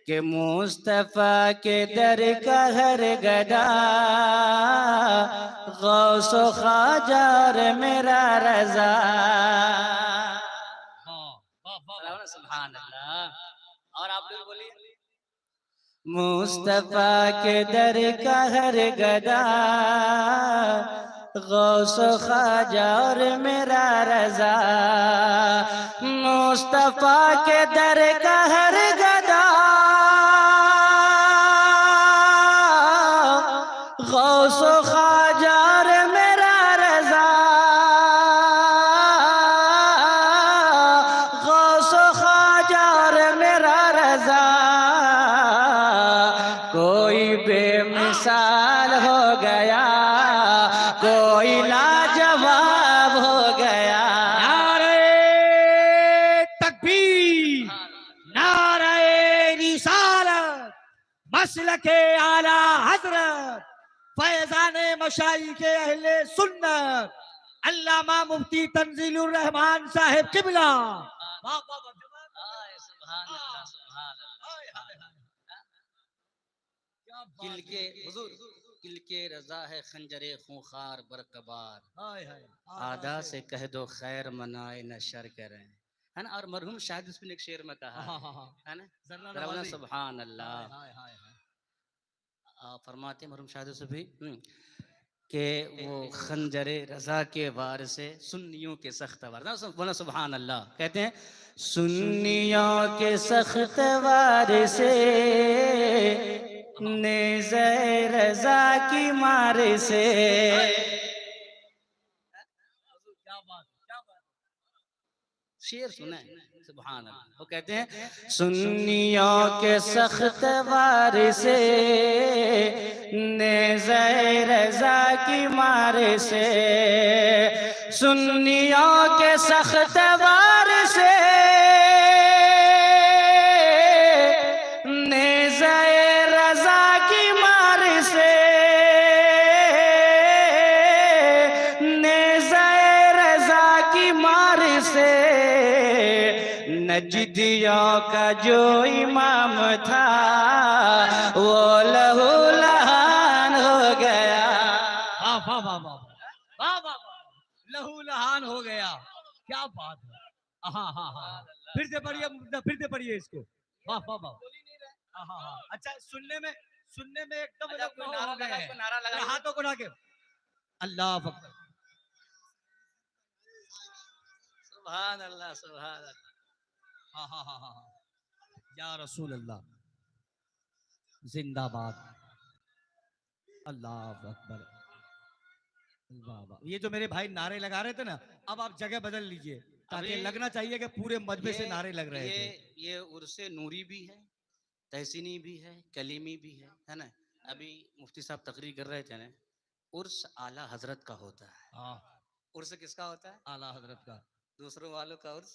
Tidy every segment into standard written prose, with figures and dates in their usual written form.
कि मुस्तफा के दर का हर गदा गौसो ख्वाजा और मेरा रजा। सुभान अल्लाह। और आप लोग बोलिए, मुस्तफा के दर का हर गदा गौसो ख्वाजा और मेरा रजा। मुस्तफा के दर का हर गदा गौसो ख्वाजा और मेरा रजा। गौसो ख्वाजा और मेरा रजा। कोई बेमिसाल हो गया, कोई लाजवाब हो गया। नारे तकबीर, नारे रिसालत, मसलके आला हजरत, फैजाने मशाइखे अहले सुन्नत, अल्लामा मुफ्ती तंजीलुर रहमान साहिब किबला। किल के हुजूर, किल के रजा है खंजरे खूंखार बरकबार, आदा से कह दो खैर मनाए न शर करें, है ना। और मरहूम शायद उसने एक शेर में कहा है ना, सुभान अल्लाह। फरमाते मरहूम शाहिद सूफी कि वो खंजरे रजा के वार से सुन्नियों के सख्त वार, बोला सुभान अल्लाह। कहते हैं सुन्नियों के सख्त वार से नेज़े रजा की मार से। शेर सुना है, सुभान अल्लाह। वो कहते हैं सुन्नियों के सख्त वार से नेज़े रजा की मार से। सुन्नियों के सख्त वार से नेज़े रजा की मार से। नेज़े रजा की मार से नजदियों का जो इमाम था वो लहू लहान हो गया। वाह वाह वाह वाह वाह, लहू लहान हो गया। क्या बात है। हाँ हाँ हाँ, फिर से पढ़िए इसको। वाह वाह वाह। हाँ हाँ, अच्छा सुनने में एकदम हो गए हैं। नारा लगा, हाथों को ना के अल्लाह अकबर। सुभान अल्लाह, सुभान अल्लाह। हाँ हाँ हाँ हाँ, या रसूल अल्लाह जिंदाबाद। अल्लाह अकबर। वाह वाह। ये जो मेरे भाई नारे लगा रहे थे ना, अब आप जगह बदल लीजिए ताकि लगना चाहिए कि पूरे मजबे से नारे लग रहे थे। ये उर्से नूरी भी है, तहसीनी भी है, कलीमी भी है ना। अभी मुफ्ती साहब तकरीर कर रहे थे ना, उर्स आला हजरत का होता है। हाँ, उर्स किसका होता है? आला हजरत का। दूसरों वालों का उर्स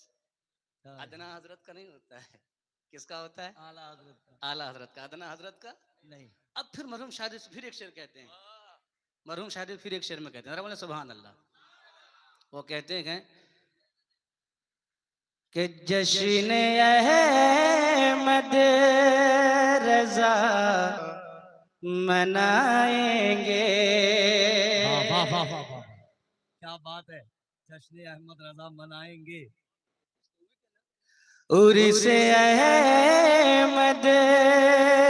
अदना हजरत का नहीं होता है। किसका होता है? आला हजरत का। आला हजरत का, अदना हजरत का नहीं। अब फिर मरहूम शायद फिर एक शेर कहते हैं, मरहूम शायद फिर एक शेर में कहते हैं, बोले सुभान अल्लाह। वो कहते हैं कि जश्न अहमद रजा मनाएंगे। वाह वाह वाह वाह, क्या बात है। जश्न अहमद रजा मनाएंगे। उर्स अहमद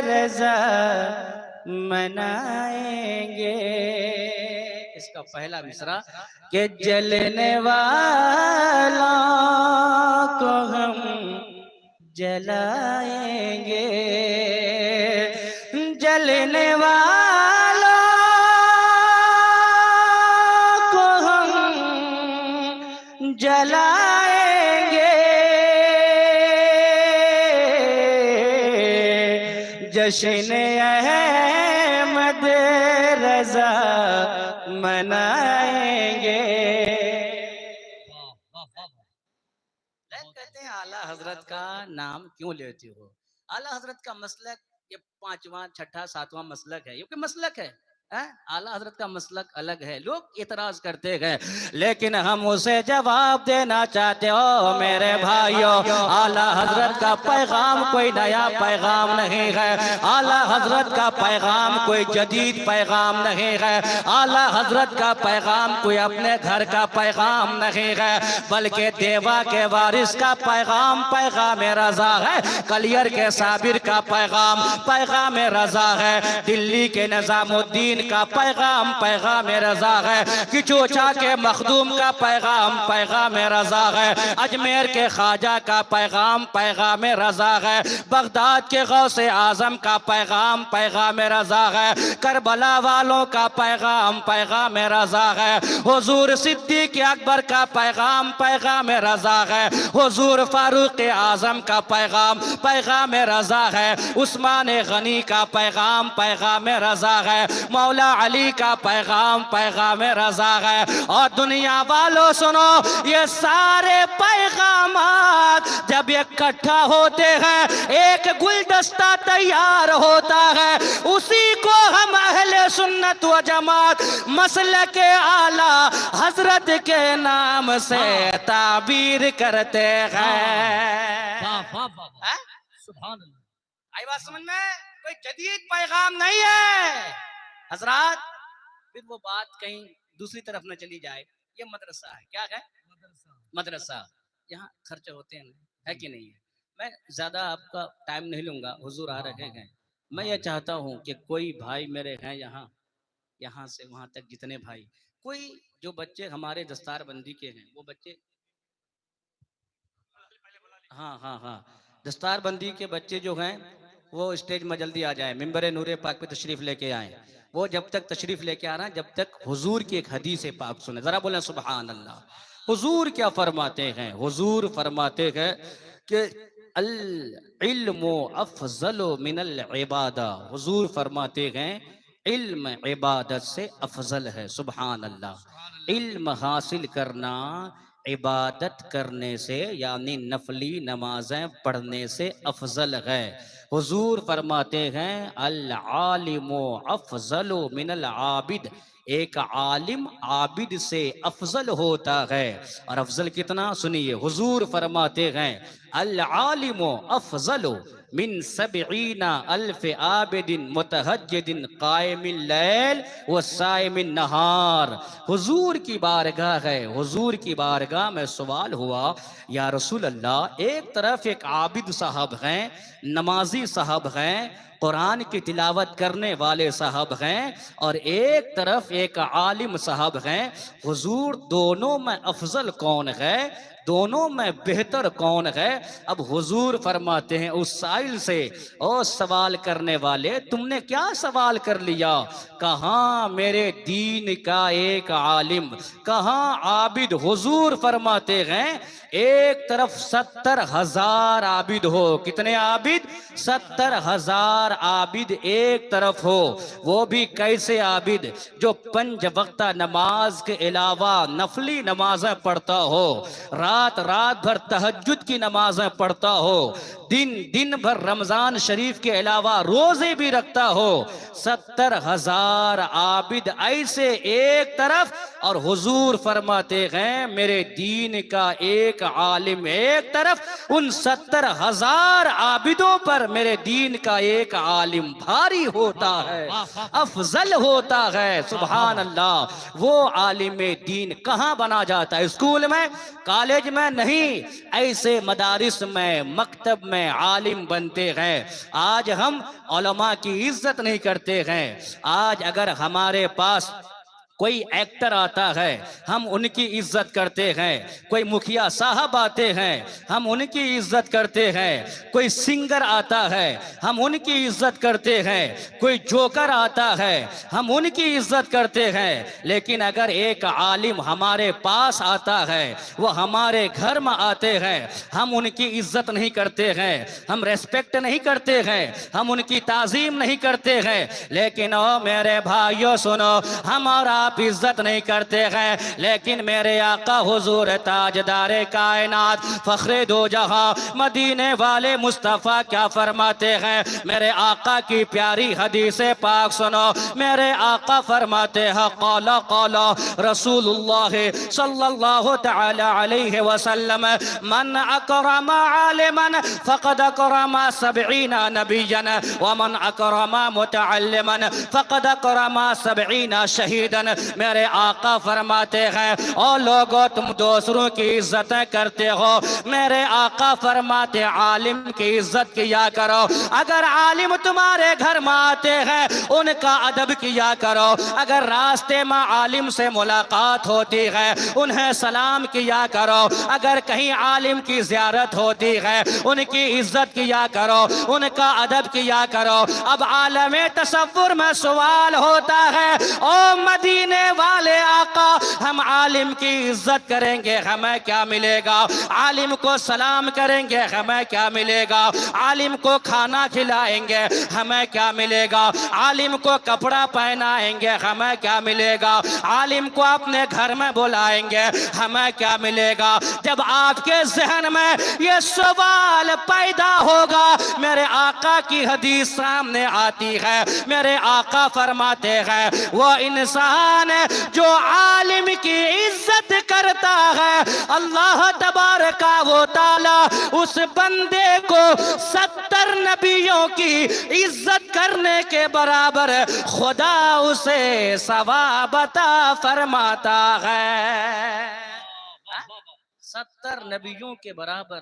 रजा मनाएंगे। इसका पहला मिसरा कि जलने वालों को हम जलाएंगे। जलने वालों को हम जलाएंगे। जश्न अहमद रजा मनाएंगे। कहते हैं आला हजरत का नाम क्यों लेते हो? आला हजरत का मसलक ये 5वां 6ठा 7वां मसलक है, ये कोई मसलक है। आला हजरत का मसलक अलग है, लोग इतराज करते हैं, लेकिन हम उसे जवाब देना चाहते हो मेरे भाइयों, आला हजरत का पैगाम कोई नया पैगाम नहीं है, आला हजरत का पैगाम कोई जदीद पैगाम नहीं है, आला हजरत का पैगाम कोई अपने घर का पैगाम नहीं है, बल्कि देवा के वारिस का पैगाम पैगाम रजा है, कलियर के साबिर का पैगाम पैगाम रजा है, दिल्ली के निजामुद्दीन का पैगाम पैगाम रजा है, किचोचा के मखदूम का पैगाम पैगाम रजा है, अजमेर के ख्वाजा का पैगाम पैगाम रजा है, बगदाद के गौसे आजम का पैगाम पैगाम रजा है, करबला वालों का पैगाम पैगाम रजा है, हुजूर सिद्दीक अकबर का पैगाम पैगाम रजा है, हुजूर फारूक आजम का पैगाम पैगाम रजा है, उस्मान गनी का पैगाम पैगाम रजा है, मौला अली का पैगाम पैगाम रजा है। और दुनिया वालों सुनो, ये सारे पैगाम जब इकट्ठा होते हैं एक गुलदस्ता तैयार होता है, उसी को हम अहले सुन्नत व जमात मसलक आला हजरत के नाम से ताबीर करते हैं। सुभान अल्लाह। आई बात समझ में? कोई जदीद पैगाम नहीं है हजरात, फिर वो बात कहीं दूसरी तरफ न चली जाए। ये मदरसा है, क्या है? मदरसा। यहाँ खर्चे होते हैं, है कि नहीं है? मैं ज्यादा आपका टाइम नहीं लूंगा, हुजूर आ रहे हैं। मैं ये चाहता हूँ कि कोई भाई मेरे हैं यहाँ से वहां तक जितने भाई, कोई जो बच्चे हमारे दस्तारबंदी के हैं, वो बच्चे, हाँ, दस्तारबंदी के बच्चे जो हैं वो स्टेज में जल्दी आ जाए, मिंबर नूरे पाक पे तशरीफ लेके आए। वो जब तक तशरीफ लेके आ रहा है, जब तक हुजूर की एक हदीस पाक सुने। जरा बोले सुभान अल्लाह। हुजूर क्या फरमाते हैं? हुजूर फरमाते हैं कि अल इल्मु अफजलो मिनल इबादा। हुजूर फरमाते हैं इल्म इबादत से अफजल है। सुभान अल्लाह। इल्म हासिल करना इबादत करने से यानी नफली नमाजें पढ़ने से अफजल है। हुजूर फरमाते हैं अल आलिमो अफजलो मिनल आबिद। एक आलिम आबिद से अफजल होता है। और अफजल कितना? सुनिए, हुजूर फरमाते हैं अल आलिमो अफजलो मिन सबईना अल्फ आबिदिन मुतहज्जिदिन कायमिल लैल व साइमिन नहार। हुजूर की बारगाह है, हुजूर की बारगाह में सवाल हुआ, या रसूल अल्लाह, एक तरफ एक आबिद साहब हैं, नमाजी साहब हैं, कुरान की तिलावत करने वाले साहब हैं, और एक तरफ एक आलिम साहब हैं, हुजूर दोनों में अफजल कौन है? दोनों में बेहतर कौन है? अब हुजूर फरमाते हैं उस साइल से, ओ सवाल करने वाले, तुमने क्या सवाल कर लिया? कहाँ मेरे दीन का एक आलिम, कहाँ आबिद? हुजूर फरमाते हैं एक तरफ 70,000 आबिद हो। कितने आबिद? 70,000 आबिद एक तरफ हो। वो भी कैसे आबिद? जो 5 वक्त नमाज के अलावा नफली नमाजें पढ़ता हो, रात भर तहज्जुद की नमाजें पढ़ता हो, दिन भर रमजान शरीफ के अलावा रोजे भी रखता हो। 70,000 आबिद ऐसे एक तरफ, और हुजूर फरमाते हैं मेरे दीन का एक आलिम एक तरफ। उन 70,000 आबिदों पर मेरे दीन का एक आलिम भारी होता है, अफजल होता है। सुभान अल्लाह। वो आलिम दीन कहाँ बना जाता है? स्कूल में, कॉलेज में नहीं, ऐसे मदारिस में, मकतब में आलिम बनते हैं। आज हम उलमा की इज्जत नहीं करते हैं। आज अगर हमारे पास कोई एक्टर आता है, हम उनकी इज्जत करते हैं। कोई मुखिया साहब आते हैं, हम उनकी इज्जत करते हैं। कोई सिंगर आता है, हम उनकी इज्जत करते हैं। कोई जोकर आता है, हम उनकी इज्जत करते हैं। लेकिन अगर एक आलिम हमारे पास आता है, वो हमारे घर में आते हैं, हम उनकी इज्जत नहीं करते हैं, हम रेस्पेक्ट नहीं करते हैं, हम उनकी ताजीम नहीं करते हैं। लेकिन ओ मेरे भाइयों सुनो, हमारा आप इज्जत नहीं करते हैं, लेकिन मेरे आका हुजूर ताजदारे कायनात फखरे दो जहां मदीने वाले मुस्तफ़ा क्या फरमाते हैं। मेरे आका की प्यारी हदीस पाक सुनो। मेरे आका फरमाते हैं क़ाला क़ाला रसूलुल्लाह सल्लल्लाहु तआला अलैहि वसल्लम मन अकरमा आलिमन फ़क़द अकरमा सबईना नबिय्यन व मन अकरमा मुतअल्लिमन फ़क़द अकरमा सबईना शहीदन। मेरे आका फरमाते हैं ओ लोगों तुम दूसरों की इज्जत करते हो, मेरे आका फरमाते आलिम की इज्जत किया करो। अगर आलिम तुम्हारे घर में आते हैं उनका अदब किया करो। अगर रास्ते में आलिम से मुलाकात होती है उन्हें सलाम किया करो। अगर कहीं आलिम की ज़ियारत होती है उनकी इज्जत किया करो, उनका अदब किया करो। अब आलमे तसव्वुर में सवाल होता है ओ मदीने वाले आका, हम आलिम की इज्जत करेंगे हमें क्या मिलेगा? आलिम को सलाम करेंगे हमें क्या मिलेगा? आलिम को खाना खिलाएंगे हमें क्या मिलेगा? आलिम को कपड़ा पहनाएंगे हमें क्या मिलेगा? आलिम को अपने घर में बुलाएंगे हमें क्या मिलेगा? जब आपके जहन में ये सवाल पैदा होगा मेरे आका की हदीस सामने आती है। मेरे आका फरमाते हैं वो इंसान जो आलिम की इज्जत करता है अल्लाह तबारका व तआला उस बंदे को 70 नबियों की इज्जत करने के बराबर खुदा उसे सवाब अता फरमाता है। 70 नबियों के बराबर।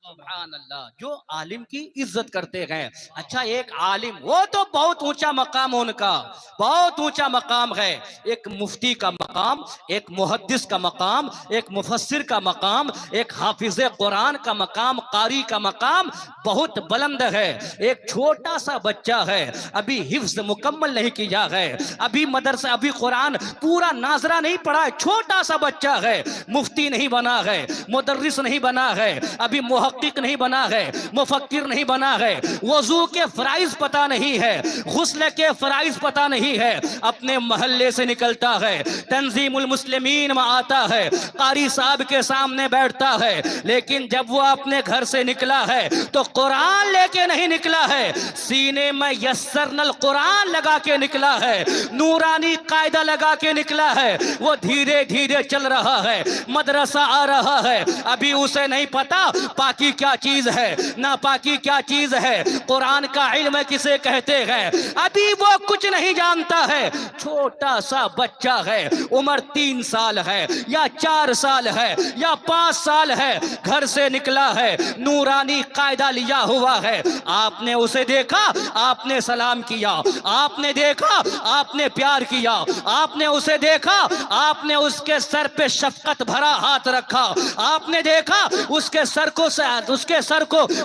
सुभान अल्लाह। जो आलिम की इज्जत करते हैं। अच्छा एक आलिम वो तो बहुत ऊंचा मकाम, उनका बहुत ऊंचा मकाम है। एक मुफ्ती का मकाम, एक मुहद्दिस का मकाम, एक मुफस्सिर का मकाम, एक हाफिज कुरान का मकाम, कारी का मकाम बहुत बुलंद है। एक छोटा सा बच्चा है, अभी हिफ्ज मुकम्मल नहीं किया है, अभी मदरसा, अभी कुरान पूरा नाजरा नहीं पढ़ा है, छोटा सा बच्चा है, मुफ्ती नहीं बना है, मुदर्रिस नहीं बना है, अभी मुहक्किक नहीं बना है, मुफक्किर नहीं बना है, वजू के फराइज पता नहीं है, गुस्ल के फराइज पता नहीं है, अपने मोहल्ले से निकलता है, तंजीमुल मुस्लिमीन में आता है, कारी साहब के सामने बैठता है, लेकिन जब वो अपने घर से निकला है तो कुरान लेके नहीं निकला है, सीने में यस्सरनल कुरान लगा के निकला है, नूरानी कायदा लगा के निकला है। वो धीरे धीरे चल रहा है, मदरसा आ रहा है, अभी उसे नहीं पता पाकी क्या चीज है, नापाकी क्या चीज है, कुरान का इल्म किसे कहते हैं, अभी वो कुछ नहीं जानता है। छोटा सा बच्चा है, उम्र 3 साल है या 4 साल है या 5 साल है, घर से निकला है, नूरानी कायदा लिया हुआ है। आपने उसे देखा, आपने सलाम किया, आपने देखा, आपने प्यार किया, आपने उसे देखा, आपने उसके सर पे शफकत भरा हाथ रखा, आपने देखा उसके सर को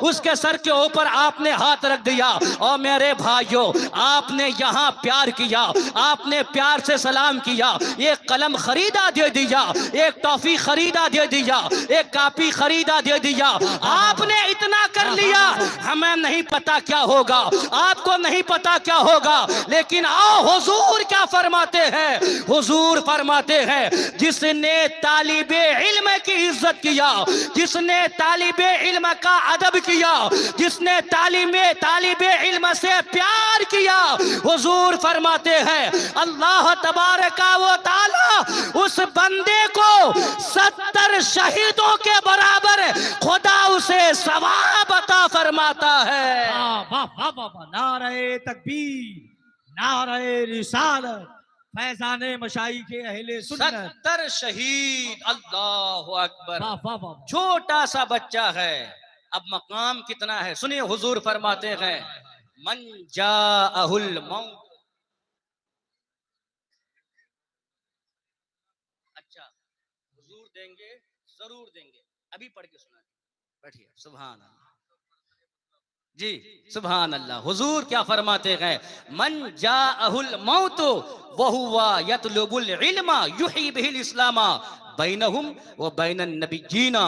उसके सर के ऊपर आपने हाथ रख दिया। और मेरे भाइयों आपने यहाँ प्यार किया, आपने प्यार से सलाम किया, एक कलम खरीदा दे दिया, एक टॉफी खरीदा दे दिया, एक कापी खरीदा दे दिया, आपने इतना कर लिया। हमें नहीं पता क्या होगा, आपको नहीं पता क्या होगा, लेकिन आओ हुजूर क्या फरमाते हैं। हुजूर फरमाते हैं जिसने तालिबे इल्म की इज्जत किया, जिसने तालिबे इल्म का अदब किया, जिसने तालिबे इल्म से प्यार किया, हुजूर फरमाते हैं अल्लाह तबारका व तआला उस बंदे को 70 शहीदों के बराबर खुदा उसे सवाब अता फरमाता है। वाह वाह वाह वाह, नारे तकबीर, नारे रिसालत, फैजाने मशाइख के अहले सुन्नत। 70 शहीद, अल्लाहु अकबर। वाह वाह वाह, छोटा सा बच्चा है, अब मकाम कितना है सुनिए। हुजूर फरमाते हैं मन जाअहुल मौत। अच्छा हुजूर देंगे, जरूर देंगे, अभी पढ़ के सुना, बैठिए। सुभान अल्लाह जी, सुभान अल्लाह। हुजूर क्या फरमाते हैं मन जाअहुल मौत व हुवा यतलुबुल इल्मा युही बिहिल इस्लामा बैनहुम व बैनन नबिय्यीना।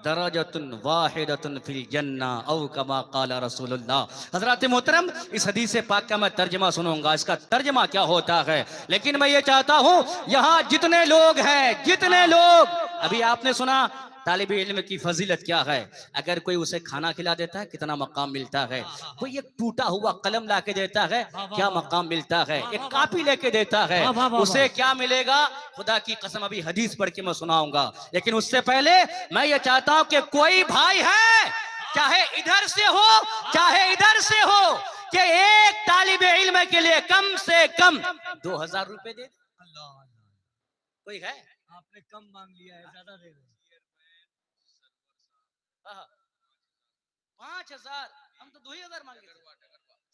दरजतुन वाहिदतुन फिल जन्ना औ कमा काला रसूलुल्लाह। हजरत मोहतरम, इस हदीस पाक का मैं तर्जमा सुनूंगा, इसका तर्जमा क्या होता है, लेकिन मैं ये चाहता हूँ यहाँ जितने लोग हैं, जितने लोग, अभी आपने सुना तालिब इल्म की फजीलत क्या है। अगर कोई उसे खाना खिला देता है कितना मकाम मिलता है, कोई एक टूटा हुआ कलम ला के देता है क्या मकाम मिलता है, एक कापी लेके देता है उसे क्या मिलेगा। खुदा की कसम अभी हदीस पढ़ के मैं सुनाऊंगा, लेकिन उससे पहले मैं ये चाहता हूं कि कोई भाई है, चाहे इधर से हो चाहे इधर से हो, कि एक तालिब इल्म के लिए कम से कम 2000 रुपए दे। कोई है? आपने कम मांग लिया है, ज्यादा दे रहे 5000, हम तो 2000 मांगे थे।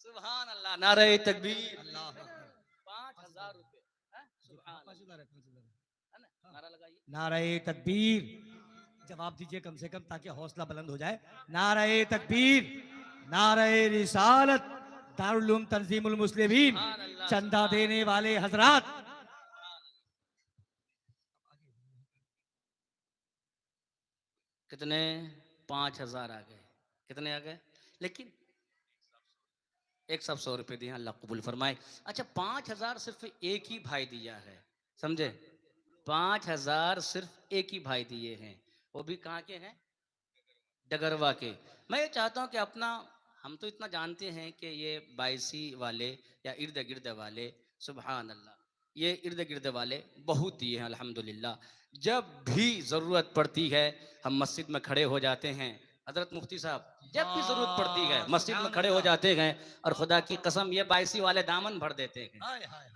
सुभान अल्लाह, नारे तकबीर। 5000 रुपए, सुभान अल्लाह, है ना? नारा लगाइए, नारे तकबीर। जवाब दीजिए कम से कम, ताकि हौसला बुलंद हो जाए। नारे तकबीर, नारे रिसालत, दारुल उलूम तंजीमुल मुस्लिमीन, चंदा देने वाले हजरात। कितने? 5000 आ गए। कितने आ गए? लेकिन एक सब 100 रुपए दिए, अल्लाह कबूल फरमाए। अच्छा, 5000 सिर्फ एक ही भाई दिया है, समझे? 5000 सिर्फ एक ही भाई दिए हैं, वो भी कहाँ के हैं? डगरवा के। मैं ये चाहता हूँ कि अपना, हम तो इतना जानते हैं कि ये बायसी वाले या इर्द गिर्द वाले, सुभान अल्लाह, ये इर्द गिर्द वाले बहुत दिए हैं अल्हम्दुलिल्लाह। जब भी ज़रूरत पड़ती है हम मस्जिद में खड़े हो जाते हैं। हजरत मुफ्ती साहब, जब भी जरूरत पड़ती है मस्जिद में खड़े हो जाते हैं, और खुदा की कसम ये बायसी वाले दामन भर देते हैं।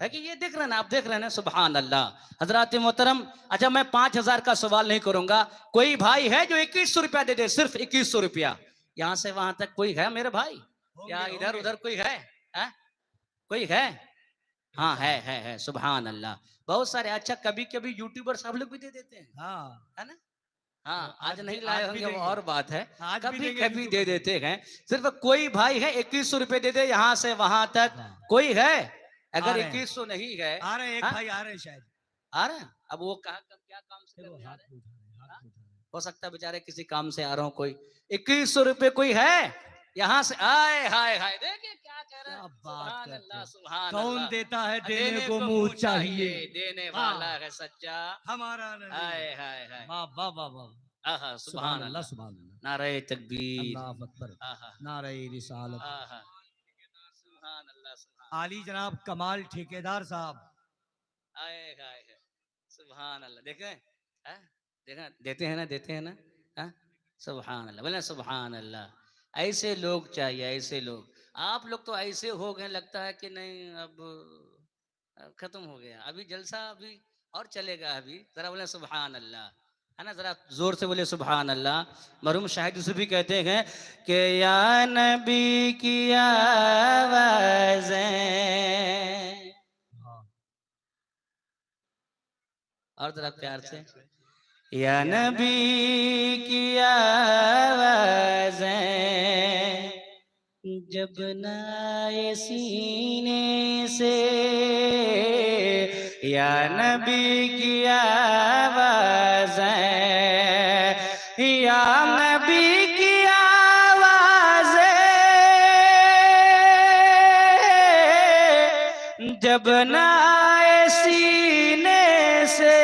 है कि ये देख रहे हैं ना, आप देख रहे हैं ना, सुभान अल्लाह। हजरत मोहतरम, अच्छा मैं 5000 का सवाल नहीं करूंगा, कोई भाई है जो 2100 रुपया दे दे, सिर्फ 2100 रुपया। यहाँ से वहां तक कोई है मेरे भाई, या इधर उधर कोई है? कोई है? हाँ है, सुभान अल्लाह, बहुत सारे। अच्छा, कभी कभी यूट्यूबर सब लोग भी दे देते हैं, है ना? हाँ, आज नहीं लाए होंगे वो और बात है, कभी कभी दे देते हैं। सिर्फ कोई भाई है 2100 रुपए दे दे यहाँ से वहां तक, कोई है? अगर 2100 नहीं है, आ रहे हैं, एक भाई आ रहे हैं शायद, आ रहे हैं। अब वो कहा क्या काम से करने आ रहे हैं? हो सकता है बेचारे किसी काम से आ रहा हूँ। कोई 2100 रुपए कोई है यहाँ से? आए हाय हाय, देखिए क्या कह रहे हैं, सुभान अल्लाह, सुभान अल्लाह। कौन देता है देने को मुंह चाहिए, देने वाला है सच्चा हमारा नहीं। हाय हाय हाय, वाह वाह वाह वाह, आहा, सुभान अल्लाह, सुभान अल्लाह, नारे तकबीर, अल्लाह अकबर, आहा, नारे रिसालत, आहा, सुभान अल्लाह, सुभान आली जनाब कमाल ठेकेदार साहब, आए हाय हाय, सुभान अल्लाह। देखें, देखें, देते हैं ना, देते हैं ना, सुभान अल्लाह, बोले सुभान अल्लाह। ऐसे लोग चाहिए, ऐसे लोग। आप लोग तो ऐसे हो गए, लगता है कि नहीं अब खत्म हो गया, अभी जलसा अभी और चलेगा। अभी जरा बोले सुभान अल्लाह, है ना, जरा जोर से बोले सुभान अल्लाह। मरहूम शाहिद यूसुफ भी कहते हैं कि या नबी की आवाज़ें, और जरा प्यार से, या नबी की आवाज़ें जब नाए सीने से, या नबी की आवाज़ें, या नबी की आवाज़ें जब नाए सीने से,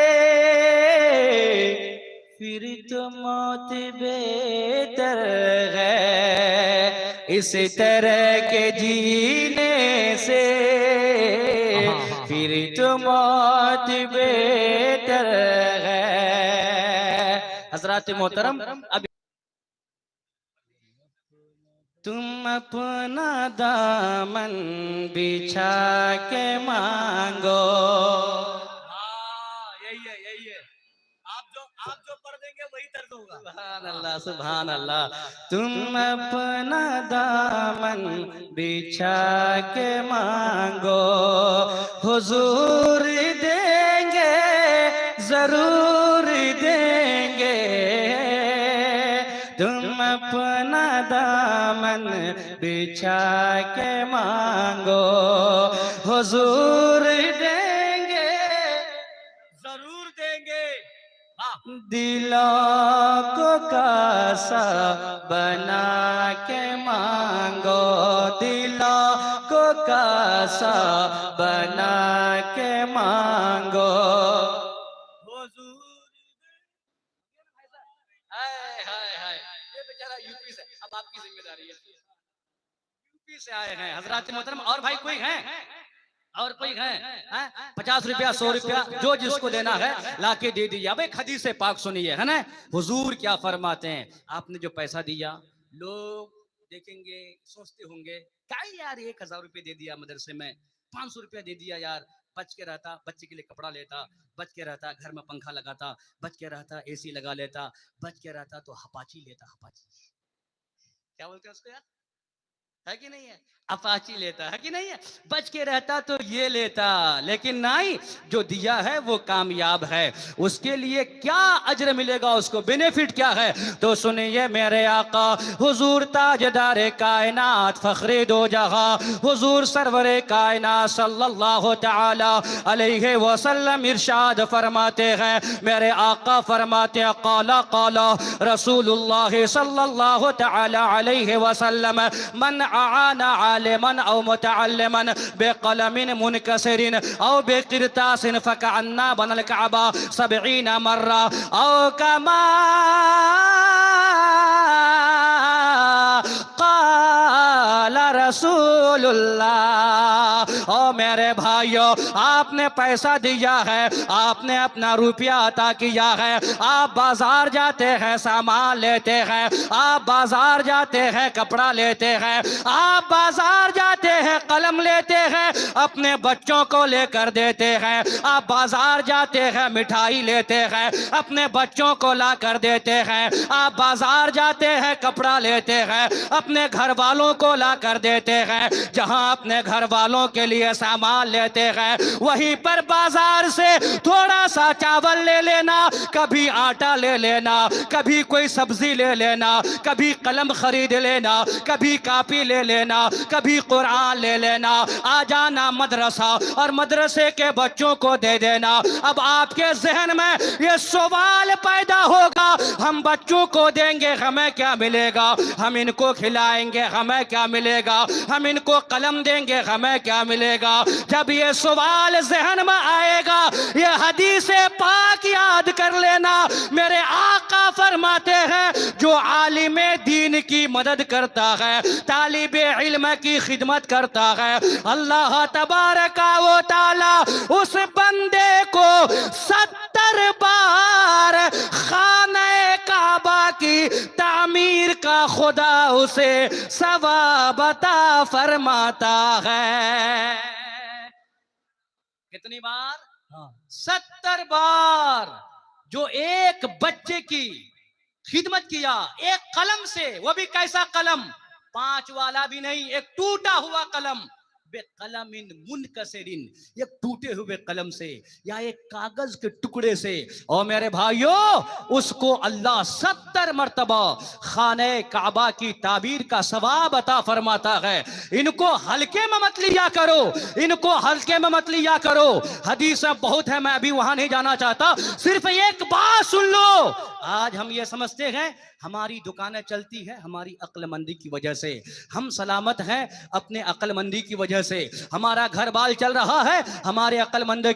फिर तो मौत बेहतर है इस तरह के जीने से, फिर तो मौत बेहतर है। हजरत मोहतरम, अब तुम अपना दामन बिछा के मांगो, यही है, आप जो पढ़ देंगे वही दर्द होगा। सुभान अल्लाह, सुभान अल्लाह। तुम अपना दामन बिछा के मांगो, हुजूर देंगे, जरूर देंगे। तुम अपना दामन बिछा के मांगो, हुजूर देंगे, जरूर देंगे। वाह दिलों को कासा बना के मांगो, दिलों को कासा बना के मांगो। हाय हाय हाय, ये बेचारा यूपी से, अब आपकी जिम्मेदारी है, यूपी से आए हैं हजरत मोहतरम। और भाई कोई है, और कोई है? 50 रुपया 100 रुपया जो जिसको देना है लाके दे दीजिए। अब एक हदीस पाक सुनिए, है ना, हुजूर क्या फरमाते हैं। आपने जो पैसा दिया, लोग देखेंगे सोचते होंगे क्या यार 1000 रुपये दे दिया मदरसे में, 500 रुपया दे दिया यार, बच के रहता, बच्चे के लिए कपड़ा लेता, बच के रहता घर में पंखा लगाता, बच के रहता एसी लगा लेता, बच के रहता तो हपाची लेता। हपाची क्या बोलते हैं उसको यार, है कि नहीं है? अपाची लेता, है कि नहीं है? बच के रहता तो ये लेता, लेकिन नहीं, जो दिया है वो कामयाब है। उसके लिए क्या अजर मिलेगा, उसको बेनिफिट क्या है? तो सुनिए मेरे आका हुजूर ताजदार कायनात फखरे दो जहां हुजूर सरवरे कायनात सल्लल्लाहु तआला अलैहि वसल्लम इरशाद फरमाते हैं, मेरे आका फरमाते हैं, काला काला रसूलुल्लाह सल्लल्लाहु तआला अलैहि वसल्लम, मन आना आलिमन औ मुतअल्लिमन बेकलमिन मुनकसिरिन औ बेकिरतासिन फकअन्ना बनल कअबा 70 मर्रा औ कमा क़ाल रसूलुल्लाह। ओ मेरे भाइयों, आपने पैसा दिया है, आपने अपना रुपया अता किया है, आप बाजार जाते हैं सामान लेते हैं, आप बाजार जाते हैं कपड़ा लेते हैं, आप बाजार जाते हैं कलम लेते हैं, अपने बच्चों को लेकर देते हैं, आप बाजार जाते हैं मिठाई लेते हैं, अपने बच्चों को ला कर देते हैं, आप बाजार जाते हैं कपड़ा लेते हैं, अपने घर वालों को ला कर देते हैं। जहां अपने घर वालों के लिए सामान लेते हैं, वहीं पर बाजार से थोड़ा सा चावल ले लेना, कभी आटा ले लेना, कभी कोई सब्जी ले लेना, कभी कलम खरीद लेना, कभी कापी ले लेना, कभी कुरान ले लेना, आ जाना मदरसा और मदरसे के बच्चों को दे देना। अब आपके जहन में ये सवाल पैदा होगा, हम बच्चों को देंगे हमें क्या मिलेगा, हम इनको खिलाएंगे हमें क्या मिलेगा, हम इनको कलम देंगे हमें क्या मिलेगा। जब ये सवाल जहन में आएगा, ये हदीस पाक याद कर लेना, मेरे आका फरमाते हैं, जो आलिम दीन की मदद करता है, तालिबे इल्म की खिदमत करता है, अल्लाह तबारका व तआला उस बंदे को 70 बार खाने काबा की तामीर का खुदा उसे सवाब अता फरमाता है। कितनी बार? 70 बार। जो एक बच्चे की खिदमत किया एक कलम से, वो भी कैसा कलम, 5 वाला भी नहीं, एक टूटा हुआ कलम, बेकलमिन मुनकसिरिन, एक टूटे हुए कलम से या एक कागज के टुकड़े से। और मेरे भाइयों, उसको अल्लाह 70 मर्तबा खाने काबा की ताबीर का सवाब अता फरमाता है। इनको हल्के में मत लिया करो, इनको हल्के में मत लिया करो। हदीस बहुत है, मैं अभी वहां नहीं जाना चाहता, सिर्फ एक बात सुन लो। आज हम ये समझते हैं हमारी दुकानें चलती है हमारी अक्लमंदी की वजह से, हम सलामत हैं अपने अक्लमंदी की वजह से, हमारा घर बाल चल रहा है हमारे अक्लमंदी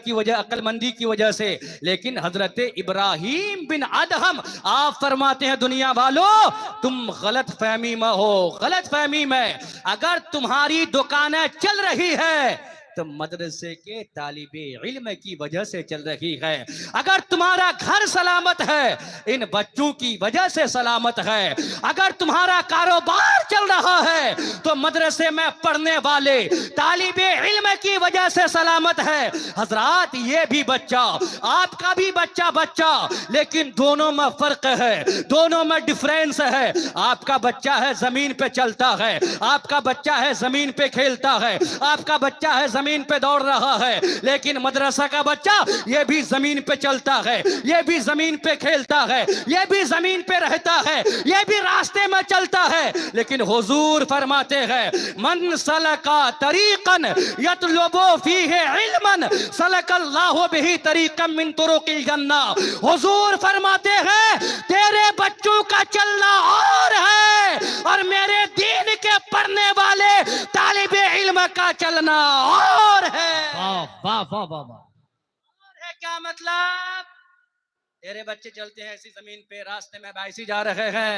की वजह से। लेकिन हजरत इब्राहिम बिन अदहम आप फरमाते हैं, दुनिया वालों तुम गलत फहमी में हो, गलत फहमी में। अगर तुम्हारी दुकानें चल रही है तो मदरसे के तालिबे इल्म की वजह से चल रही है। अगर तुम्हारा घर सलामत है, इन बच्चों की वजह से सलामत है। अगर तुम्हारा कारोबार चल रहा है तो मदरसे में पढ़ने वाले तालिबे इल्म की वजह से सलामत है। हजरात, ये भी बच्चा, आपका भी बच्चा, लेकिन दोनों में फर्क है, दोनों में डिफरेंस है। आपका बच्चा है जमीन पे चलता है, आपका बच्चा है जमीन पे खेलता है, आपका बच्चा है जमीन पे दौड़ रहा है, लेकिन मदरसा का बच्चा ये भी जमीन पे चलता है, ये भी जमीन पे खेलता है, ये भी जमीन पे रहता है, ये भी रास्ते में चलता है। लेकिन हुजूर फरमाते हैं, मन सलका तरीकन यतलुबु फीहि इल्मन सलकल्लाहु बिही तरीकम मिन तुरुकिल जन्ना। हुजूर फरमाते हैं, तेरे बच्चों का चलना और है और मेरे दीन के पढ़ने वाले तालिबे इल्म का चलना और है। वाह वाह वाह वाह वाह। और है क्या मतलब? तेरे बच्चे चलते हैं ऐसी जमीन पे, रास्ते में ऐसी जा रहे हैं,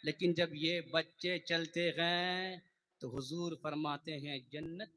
लेकिन जब ये बच्चे चलते हैं तो हुजूर फरमाते हैं जन्नत